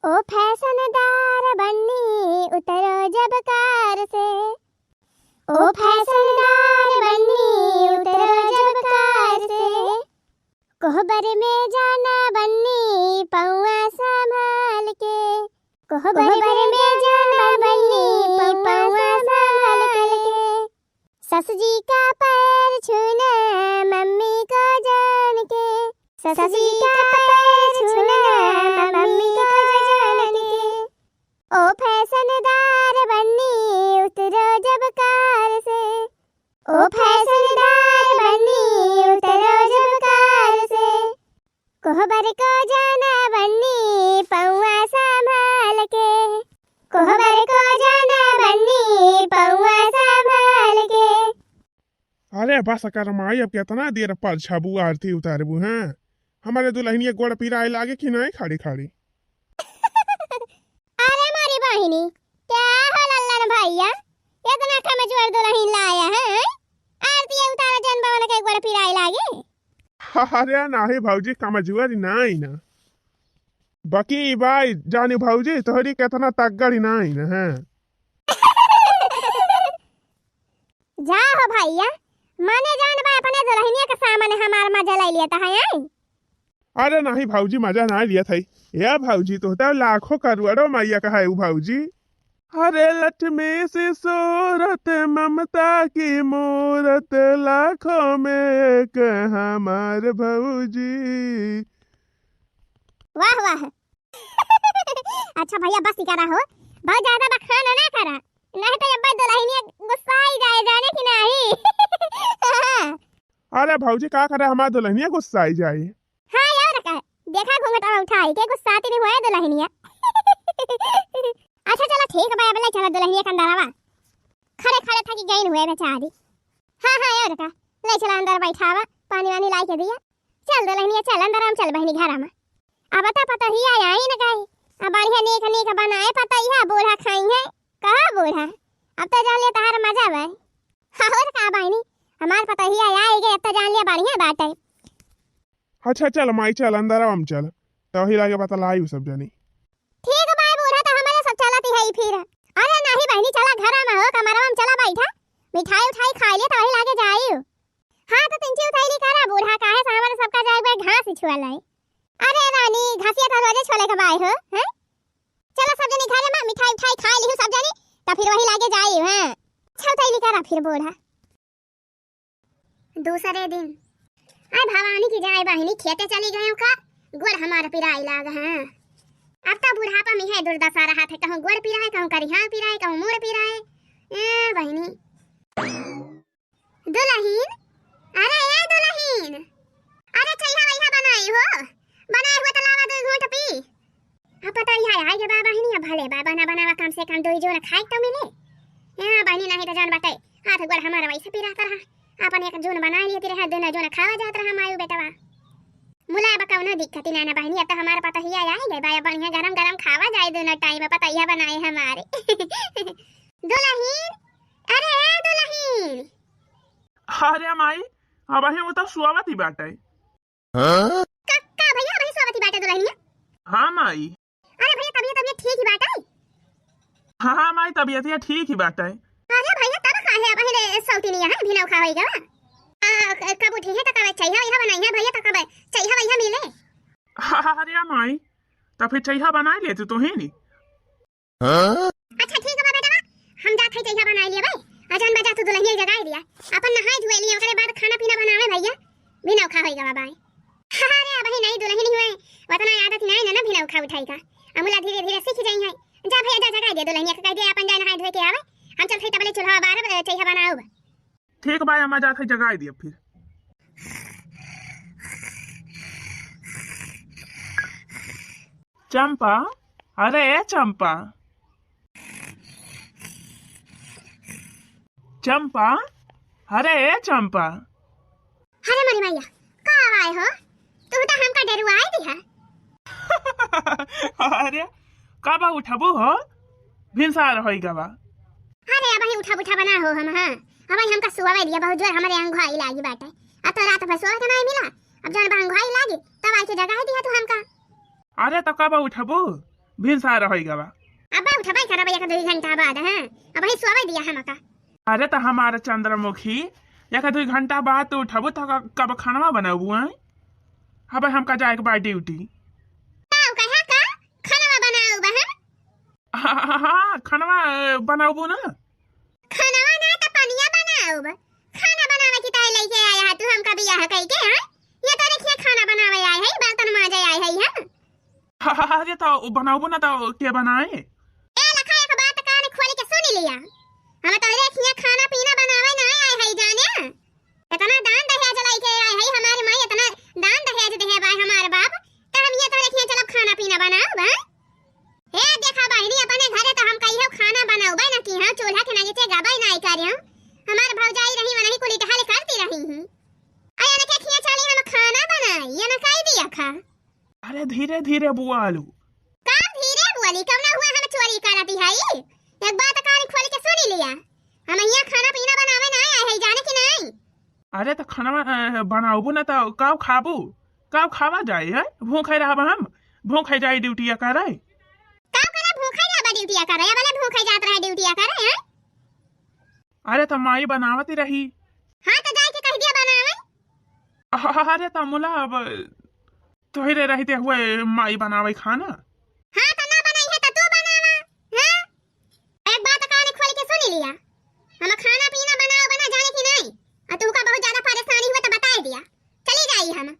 ओ फैशनदार बन्नी उतरो जब कार से, ओ फैशनदार बन्नी उतरो जब कार से, कोहबर में जाना बन्नी पौआ संभाल के, कोहबर में जाना बन्नी पौआ संभाल के, सस जी का पैर छूना मम्मी को जान के, सस जी का पैर छूना मम्मी को जान के, ओ फैशनदार बन्नी उतरो जब कार से, ओ फैशनदार बन्नी उतरो जब कार से, कोहबर को जाना बन्नी पौआ संभाल के, कोहबर को जाना बन्नी पौआ संभाल के। अरे बस कर माई, अब कितना देर पर छबू आरती उतारबू हैं। हमारे दुल्हनिया गोड़ पिराए लागे कि नहीं खड़ी खड़ी। अरे मारी बहिनी क्या हो लल्लन भैया, इतना कमजोर दुल्हन लाया है, आरती उतारा जन बाबा के गोड़ पिराए लागे। अरे नाही भौजी, कमजोरी नहीं ना, बाकी भाई जानी भौजी तोहरी कितना तगड़ी नहीं ना है। जा हो भैया, माने जान बा अपने दुल्हनिया के सामने हमार मजा ले लिया था है। अरे नहीं भौजी, मजा ना लिया था या भौजी, तो लाखों करोड़ों मैया का है भौजी। अरे लक्ष्मी सी सूरत ममता की मूरत, लाखों में एक हमार भौजी। वाह वाह। अच्छा भैया बस करा हो, बहुत ज्यादा बखाना ना करा, नहीं तो अब दुल्हनिया गुस्सा ही जाए जाने की नहीं। अरे भौजी का करे, हमार दुल्हनिया गुस्सा आई जाए। हाँ यार का देखा घूंघट उठाई के गुस्सा तेरी हुआ दुल्हनिया। अच्छा चलो ठीक है भाई, चलो दुल्हनिया के अंदर आवा, खड़े खड़े थकी गई हुए बेचारी। हाँ हाँ यार का ले चला अंदर बैठावा, पानी वानी ला के दिया, चल दुल्हनिया चल अंदर, हम चल बहनी घर में। अब पता ही आया ही न गई, अब बढ़िया नेक नेक बनाए पता ही है, बूढ़ा खाई है कहा बूढ़ा, अब तो जान लिया तहार मजा भाई। हाँ और का बहनी हमार पता ही आया गए, अब तो जान लिया बढ़िया बात है। अच्छा चल माई चल अंदर हम चल, तो ही लागे पता लाई सब जानी। ठीक है भाई, बूढ़ा तो हमारे सब चलाती है फिर। अरे नहीं बहनी चला घर में हो, कमरा में चला बैठा, मिठाई उठाई खा लिया तो वही लागे जाई। हाँ तो तिंची उठाई ली करा, बूढ़ा काहे सामने सबका जाए भाई घास ही छुआ लाई। अरे रानी घासिया तो रोजे छोले के बाई हो हैं, चलो सब जनी घर में मिठाई उठाई खा ली सब जनी, तो फिर वही लागे जाई हैं। अच्छा उठाई ली करा फिर बूढ़ा। दूसरे दिन आई भवानी की जाए बहनी खेते चली गए का, गोड़ हमारा पिराई लाग हैं। अब तो बुढ़ापा में है दुर्दशा रहा था, कहूँ गोड़ पिराए, कहूँ करिहा पिराए, कहूँ मोड़ पिराए। बहनी दुल्हन, अरे ए दुल्हन, अरे छैया वैया बनाई हो, बनाए हुए तो लावा दो घूंट पी। अब पता ही है के बाबा ही नहीं भले बाबा ना बनावा, कम से कम दो जो ना खाए तो मिले। बहनी नहीं तो जान बताए हाथ गोड़ हमारा वैसे पिराता रहा, अपन एक जोन बना लिए तेरे हाथ देना जो ना खावा जात रहा मायू बेटवा। मुला बकाऊ न दिक्कत ना ना बहनी, अब तो हमारे पता ही आया है भाई, बढ़िया गरम गरम खावा जाए दोनों टाइम, पता ही बनाए हमारे। दुल्हन, अरे ए दुल्हन। अरे माई अब ही वो तो सुआवती बात है। कक्का भैया भाई स्वागत बात है दुल्हनिया। हाँ माई। अरे भैया तबीयत ठीक ही बात है। हाँ माई तबीयत ठीक ही बात है। अरे भैया तब काहे पहले सौती नहीं है बिना खावई गवा, कब उठी है तो कब चाहिए वही बनाई है भैया, तो कब चाहिए वही मिले। अरे माई तो फिर चाहिए बना लेते तो ही नहीं। अच्छा ठीक है बेटा, हम जात है चाहिए बना लिए भाई, अजान बजा तू दुल्हनिया जगाई दिया, अपन नहाए धोए लिए, ओकरे बाद खाना पीना बनावे भैया, बिना खावई गवा बाय। अरे भाई नहीं दुल्हन हुए वतना आदत नहीं ना बिना खा उठाई का, अमुला धीरे धीरे सीख जाई है। जा भैया जा जगा दे दुल्हनिया के, कह दे अपन जाए नहाए धोए के आवे, हम चल थे तबले चूल्हा बाहर चाहिए बनाओ। ठीक भाई, हम जाते जगा दिए फिर। चंपा, अरे चंपा, चंपा, अरे चंपा। अरे मरी भैया का आए हो, तू तो हमका डरुआई दी है। अरे कब उठबू हो, भिनसार होई गवा। अरे अब उठा उठा बना हो हम। हां अब हमका सुवावे दिया बहुत जोर, हमारे अंगवाई लागी बाटे, अब तो रात भर सोए के नहीं मिला, अब जन अंगवाई लागी तब आई के जगह दिया तू हमका। अरे तो कब उठबू, भिनसा रहेगा बा। अब उठबै करबै एक 2 घंटा बाद हैं अब ही सोवे दिया हमका। अरे तो हमारा चंद्रमुखी एक 2 घंटा बाद तो उठबू तो कब खाना बनाबू हैं? अब हमका जाए के बाद ड्यूटी। ताऊ कहा का खाना बनाऊ बहन? हाँ खाना बनाबू ना। खाना ना तो पनिया बनाऊ बा। खाना बनावे की ताई लेके आया है तू हमका बियाह कई के हैं? ये तो देखिए खाना बनावे आए है बर्तन माजे आए है हैं। अरे तो बनाबू ना तो क्या बनाए? ए लखा एक बात कान खोल के सुन लिया। हम तो देखिए खाना पीना बनावे ना आए है जाने। इतना दान दहेज लेके आए है हमारी माई इतना दान दहेज दे है भाई हमारे बाप। तो हम ये तो देखिए चलो खाना पीना बनाओ बा। ए देखा बहनी अपने घरे तो हम कहियो खाना बनाओ बा ना की हां चूल्हा के नीचे गबाई नहीं करियो। हमार भौजाई रही वनही कुली टहल करती रही हूं। आया ना के खिया चली हम खाना बनाई ये ना कह दिया खा। अरे धीरे धीरे बुआ आलू। काम धीरे बोली कब ना हुआ हम चोरी करती है। एक बात कान खोल के सुन लिया। हम यहाँ खाना पीना बनावे ना आए है जाने की नहीं। अरे तो खाना बनाबू ना तो कब खाबू? कब खावा जाए है? भूखे रहब हम। भूखे जाए ड्यूटी करे। कब करे भूखे जाबा ड्यूटी करे वाले भूखे जात रहे ड्यूटी करे हैं। अरे तो माई बनावती रही। हां तो जाके कह दिया बनावे। अरे तो मुला अब तोहरे रहते हुए माई बनावे खाना। हां तो ना बनाई है तो तू बनावा। हां एक बात कान खोल के सुन लिया। हम खाना पीना बनाओ बना जाने की नहीं। और तू का बहुत ज्यादा परेशानी हुआ तो बता दिया चली जाई हम।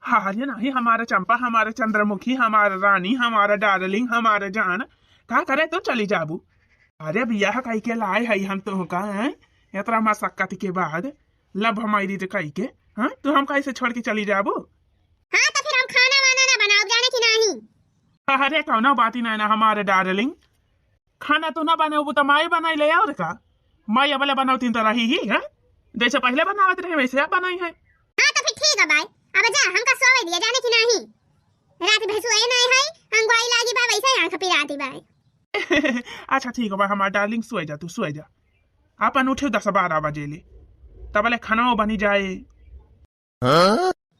हाँ ये नहीं हमारा चंपा हमारा चंद्रमुखी हमारा रानी हमारा डार्लिंग हमारा जान का करे तो चली जाबू। अरे बियाह कही के लाए है हम तो का है इतना मशक्कत के बाद लब हमारी तो कही के। हाँ तो हम कैसे छोड़ के चली जाबू? हां तो फिर हम खाना वाना ना बनाओ जाने की नहीं। अरे कौनो बात ही नहीं ना हमारे डार्लिंग। खाना तो ना बनाऊ तो माई बनाई ले और का माई अबले बनाती तो रही ही है जैसे पहले बनावत रहे वैसे अब बनाई है। हां तो फिर ठीक है भाई अब जा हमका सोवे दिया जाने की नहीं। रात भर सोए नहीं है अंगवाई लागी बा वैसे आंख पिराती भाई। अच्छा ठीक है भाई हमारा डार्लिंग सोए जा तू सोए जा। अपन उठे 10-12 बजे ले तबले खाना बनी जाए।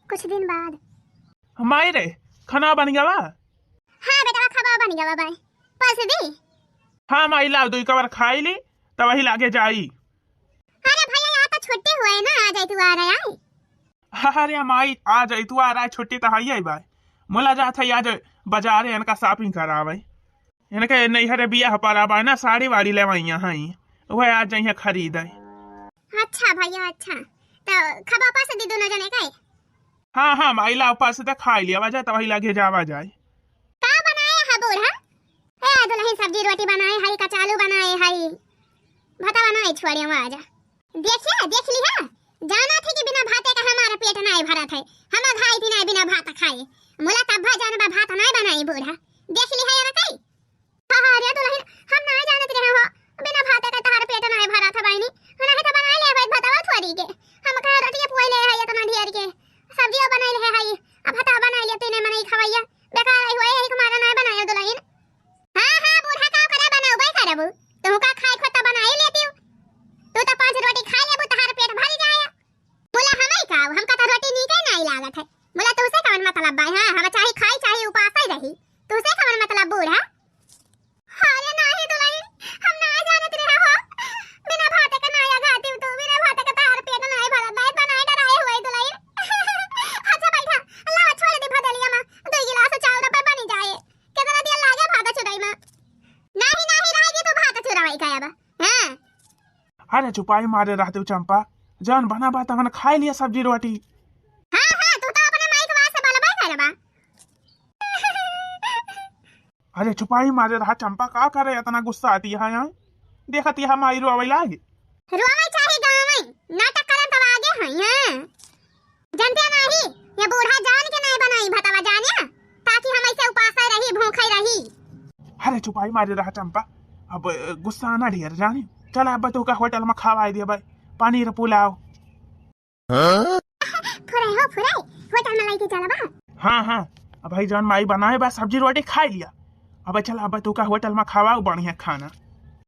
कुछ दिन बाद माई रे खाना बन गया? हां बेटा खावा बन गया भाई पैसे दे। हाँ माई ला 2 कवर खाई ली तब वही लागे जाई। अरे भैया यहाँ तो छुट्टी हुए ना आ जाए तू आ रहा है। अरे माई आ जाई तू आ रहा है छुट्टी तो है ही भाई। मुला जात है आज बाजार इनका शॉपिंग करावे इनके नैहरे बियाह पर आवा ना साड़ी वाड़ी लेवाइया हैं वह आज जाइए खरीद। अच्छा भैया अच्छा तो खबा पैसे दे दोनों जने का। हाँ हाँ माई ला ऊपर से तो खाई लिया वजह तो वही लगे जावा जाए। का बनाए है बूढ़ा? ए दुल्हन सब्जी रोटी बनाए है कचालू बनाए है भाता बनाए छोड़े आजा। देखिए देख ली है जाना थी कि बिना भाते का हमारा पेट नहीं भरा था। हम खाई थी नहीं बिना भात खाए मुला तब जाना भात नहीं बनाई बूढ़ा देख ली है या कई। हां रे दुल्हन हम नहीं जानत रहे हो बिना भाते का तार पेट नहीं भरा था बहनी नहीं तो बना ले भाई भातवा थोड़ी के हम का रोटी पोई ले है इतना ढेर के सब्जी बनाई ले है अब भाता बना ले तूने मने खवैया बेकार हुए है हमारा नहीं बनाया दुल्हन। हां हां बूढ़ा का करे बनाओ भाई करबू तू का खाए खोता बनाई लेती हूं। तू तो 5 रोटी खा लेबू तार पेट भर जाए। बोला हमें का हमका तो रोटी नीके नहीं लागत है। बोला तुसे कौन मतलब भाई? हां हम चाहे खाई चाहे उपास ही रही तुसे कौन मतलब बूढ़ा? अरे नहीं दुल्हन हम ना जानत रहे हो बिना भाते का नाया खाती तू बिना भाते का तार पेट नहीं भरा दाई बनाए डराए हुए दुल्हन। अच्छा बैठा अल्लाह छोड़ दे भदलिया में 2 गिलास चावल पे बनी जाए कितना दिन लागे भात चुराई में। नहीं नहीं रहेगी तो भात चुराई का अब। हां अरे चुपाई मारे रहते चंपा जान बना बात हमने खाई लिया सब्जी रोटी। हां हां तू तो अपने माई के वास्ते बलबा करबा। अरे चुपाई मारे रहा चंपा का करे इतना गुस्सा आती है यहाँ देखती है माई रोवे लागे। रोवे चाहे गाँव में नाटक करन तब आगे हैं। हां जानते नहीं ये बूढ़ा जान के नहीं बनाई भतवा जाने ताकि हम ऐसे उपास रही भूखे रही। अरे चुपाई मारे रहा चंपा अब गुस्सा ना ढेर जाने चल अब तो का होटल में खवाई दे भाई पनीर पुलाव। फुराई हो फुराई होटल में लेके चलबा। हाँ हाँ अब भाई जान माई बनाए बस सब्जी रोटी खाई लिया अब चल अब तो का होटल में खवाओ बढ़िया खाना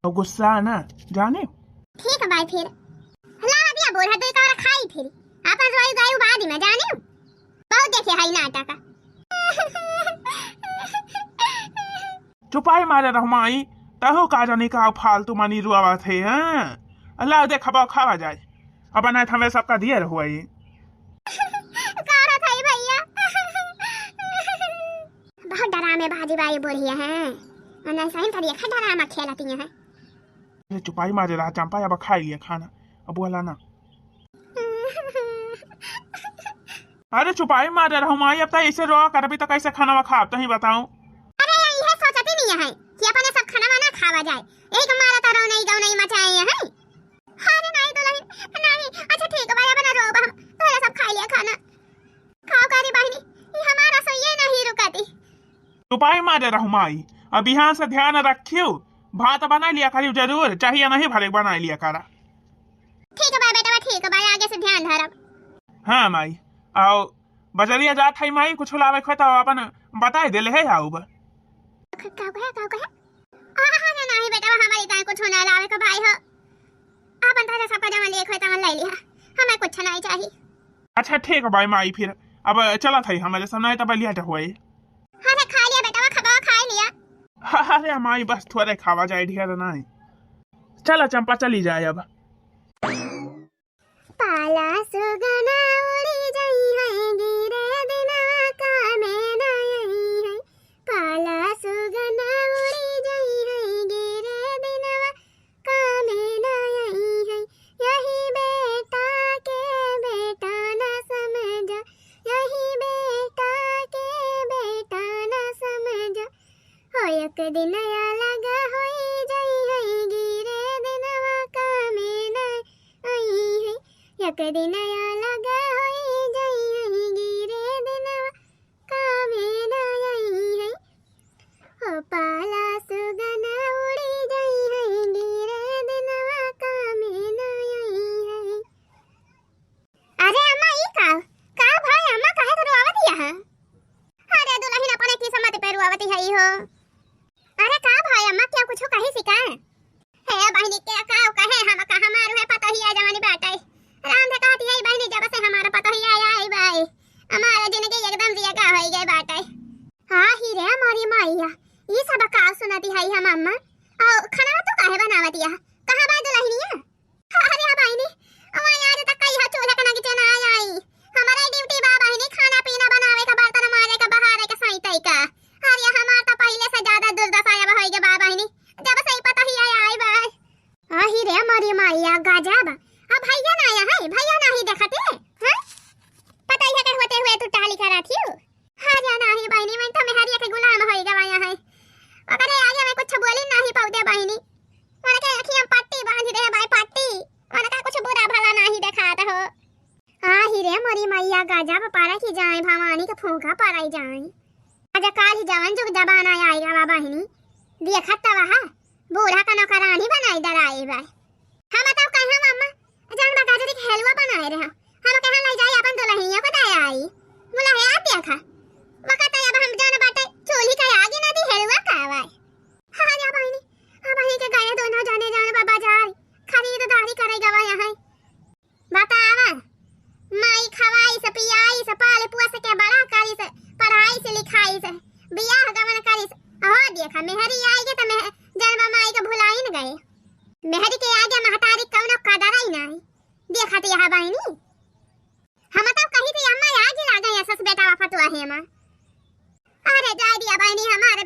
तो गुस्सा ना जाने। ठीक है भाई फिर ला दिया बूढ़ा 2 का खाई फिर अपन रोई गई बाद में जाने बहुत देखे है नाटक। चुपाई मारे रहो माई तहो का जाने का फालतू मनी रुआवा थे हैं अल्लाह दे खबा खावा जाए अब ना हमें सबका दिए रहो ये कारा था भैया बहुत डरामे बाजी बाई बोली है अन्ना सही था ये डरामा खेलती है चुपाई मारे रहा चंपा अब खाई लिया खाना अब बोला ना अरे चुपाई मारे रहो माई अब तो ऐसे रो कर भी तो कैसे खाना खा तो ही बताऊं अरे ये सोचती नहीं है कि अपने सब खाना वाना खावा जाए एक मारा तो रो नहीं गाँव नहीं मचाए है अरे नहीं दुल्हन नहीं अच्छा ठीक है भाई बना रो हम तोरा सब खा लिया खाना खाओ कारी बहनी ये हमारा सो ये नहीं रुकती चुपाई मारे रहो माई अब यहाँ से ध्यान रखियो भात बना लिया करियो जरूर चाहिए नहीं भले बना लिया करा ठीक है भाई बेटा ठीक है भाई आगे से ध्यान धरब हाँ माई आओ बजरिया जात है माई कुछ लावे खोता अपन बताए दे ले है आओ का नहीं बेटा हमारी ताई कुछ ना लावे का भाई हो अपन ताजा सबका जमा ले खोता ले लिया हमें कुछ नहीं चाहिए अच्छा ठीक है भाई माई फिर अब चला था हमारे सामने तब लिया हुए अरे खा लिया बेटा खबा खा लिया अरे माई बस थोड़े खावा जाए ढेर नहीं चला चंपा चली जाए अब पाला सुगना उड़ी जाई है गिरे दिनवा का में नहीं है पाला सुगना उड़ी जाई है गिरे दिनवा का में नहीं है यही बेटा के बेटा न समझा यही बेटा के बेटा न समझा हो एक दिन अलग होई जाई है गिरे दिनवा का में नहीं है एक दिन अलग होई जाई है गिरे दिनवा का में नहीं है हो पाला सुगना उड़ी जाई है गिरे दिनवा का में नहीं है अरे अम्मा ई का भाई अम्मा काहे तो रोवत है अरे दुल्हन अपने की सम्मति पे रोवत है हो अरे का भाई अम्मा क्या कुछ कही सिका है बहनी के का कहे हम का हमारो है पता ही आ जवानी बात है राम से कहती है बहनी जब से हमारा पता ही आया है भाई हमारा जिंदगी एकदम जिया का हो गई बात है हां ही रे हमारी माईया ये सब का सुनाती है हम अम्मा और खाना तो काहे बनावती है कहां बात दुल्हनिया अरे बहनी अब यार तक कहीं चूल्हा कना के ना आई हमारा ड्यूटी बा बहनी खाना पीना बनावे का बर्तन माजे का बहारे का सही का अरे हमार तो पहले से ज्यादा दुर्दशा अब होई गे बा बहनी जब से पता ही आया है भाई हां ही रे हमारी माईया गजब अब भैया ना आया है भैया ना ही देखते हैं पता ही है कि होते हुए तू टाली करा थी हां जाना ही बहनी मैं तो मेहरिया के गुलाम होई गवाया है अरे आगे मैं कुछ बोली नहीं पाउदे बहनी माने के अखियां पट्टी बांध दे भाई पट्टी माने का कुछ बुरा भला नहीं दिखाता हो हां ही रे मोरी मैया गजब पारा की जाए भवानी के फूंका पाराई जाए आज काल ही जवान जुग जबान आएगा बा बहनी देखत वहा बूढ़ा का नौकरानी बनाई डराई भाई हम बताओ कहां मम्मा जान बता दे कि हलवा बनाए रहा हम कहां ले जाए अपन दुल्हनिया को दे आई बोला है आप देखा वक्त अब हम जान बाटे चोली का आगे ना दी हलवा खावाए हां जा बहनी हां बहनी के गए दोनों जाने जाने बाजार खरीदारी करे गवा यहां बतावा माई खवाई से पियाई से पाले पुआ के बड़ा करी से पढ़ाई से लिखाई से बियाह गमन करी से हां देखा मेहरी आएगी तो मैं जानवा माई के भुलाई न गए मेहरी के आगे महतारी कौनो कदर ही नहीं देखत यहां बहनी हम तो कही थी अम्मा आगे ला गए सस बेटा फतुआ है मां अरे जा दिया बहनी हमारे